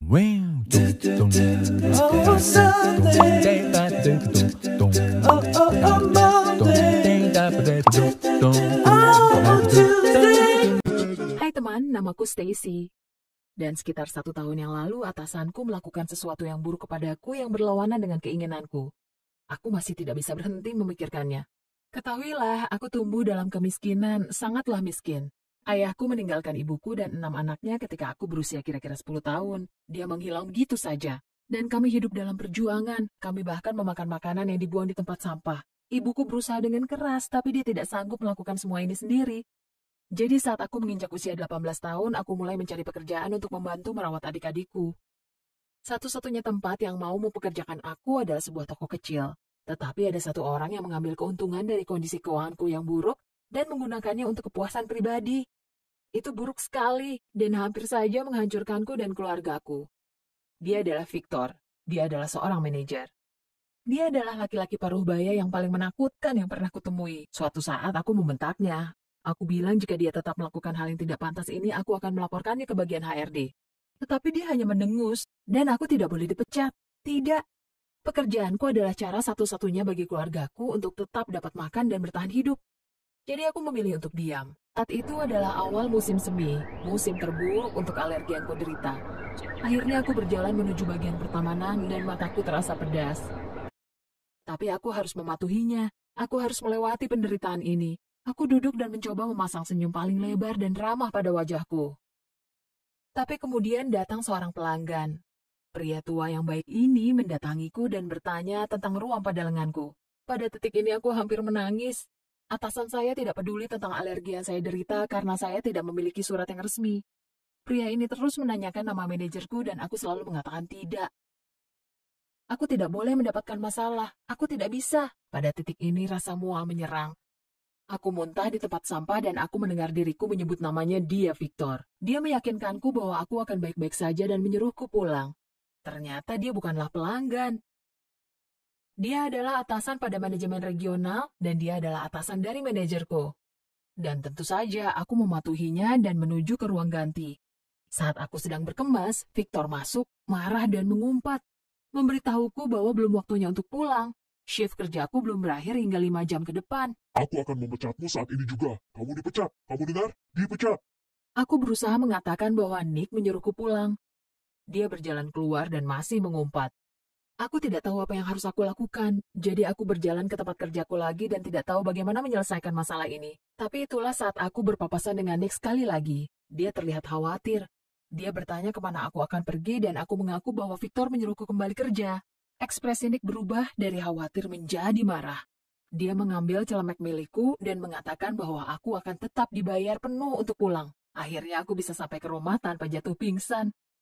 Hai teman, namaku Stacy. Dan sekitar 1 tahun yang lalu, atasanku melakukan sesuatu yang buruk kepadaku yang berlawanan dengan keinginanku. Aku masih tidak bisa berhenti memikirkannya. Ketahuilah, aku tumbuh dalam kemiskinan, sangatlah miskin. Ayahku meninggalkan ibuku dan 6 anaknya ketika aku berusia kira-kira 10 tahun. Dia menghilang begitu saja. Dan kami hidup dalam perjuangan. Kami bahkan memakan makanan yang dibuang di tempat sampah. Ibuku berusaha dengan keras, tapi dia tidak sanggup melakukan semua ini sendiri. Jadi saat aku menginjak usia 18 tahun, aku mulai mencari pekerjaan untuk membantu merawat adik-adikku. Satu-satunya tempat yang mau mempekerjakan aku adalah sebuah toko kecil. Tetapi ada satu orang yang mengambil keuntungan dari kondisi keuanganku yang buruk dan menggunakannya untuk kepuasan pribadi. Itu buruk sekali dan hampir saja menghancurkanku dan keluargaku. Dia adalah Victor. Dia adalah seorang manajer. Dia adalah laki-laki paruh baya yang paling menakutkan yang pernah kutemui. Suatu saat aku membentaknya. Aku bilang jika dia tetap melakukan hal yang tidak pantas ini, aku akan melaporkannya ke bagian HRD. Tetapi dia hanya mendengus, dan aku tidak boleh dipecat. Tidak. Pekerjaanku adalah cara satu-satunya bagi keluargaku untuk tetap dapat makan dan bertahan hidup. Jadi aku memilih untuk diam. Saat itu adalah awal musim semi, musim terburuk untuk alergi yang kuderita. Akhirnya aku berjalan menuju bagian pertamanan dan mataku terasa pedas. Tapi aku harus mematuhinya. Aku harus melewati penderitaan ini. Aku duduk dan mencoba memasang senyum paling lebar dan ramah pada wajahku. Tapi kemudian datang seorang pelanggan. Pria tua yang baik ini mendatangiku dan bertanya tentang ruam pada lenganku. Pada detik ini aku hampir menangis. Atasan saya tidak peduli tentang alergi yang saya derita karena saya tidak memiliki surat yang resmi. Pria ini terus menanyakan nama manajerku dan aku selalu mengatakan tidak. Aku tidak boleh mendapatkan masalah. Aku tidak bisa. Pada titik ini rasa mual menyerang. Aku muntah di tempat sampah dan aku mendengar diriku menyebut namanya dia Victor. Dia meyakinkanku bahwa aku akan baik-baik saja dan menyuruhku pulang. Ternyata dia bukanlah pelanggan. Dia adalah atasan pada manajemen regional dan dia adalah atasan dari manajerku. Dan tentu saja aku mematuhinya dan menuju ke ruang ganti. Saat aku sedang berkemas, Victor masuk, marah dan mengumpat. Memberitahuku bahwa belum waktunya untuk pulang. Shift kerjaku belum berakhir hingga 5 jam ke depan. Aku akan memecatmu saat ini juga. Kamu dipecat. Kamu dengar? Dipecat. Aku berusaha mengatakan bahwa Nick menyuruhku pulang. Dia berjalan keluar dan masih mengumpat. Aku tidak tahu apa yang harus aku lakukan, jadi aku berjalan ke tempat kerjaku lagi dan tidak tahu bagaimana menyelesaikan masalah ini. Tapi itulah saat aku berpapasan dengan Nick sekali lagi. Dia terlihat khawatir. Dia bertanya kemana aku akan pergi dan aku mengaku bahwa Victor menyuruhku kembali kerja. Ekspresi Nick berubah dari khawatir menjadi marah. Dia mengambil celemek milikku dan mengatakan bahwa aku akan tetap dibayar penuh untuk pulang. Akhirnya aku bisa sampai ke rumah tanpa jatuh pingsan.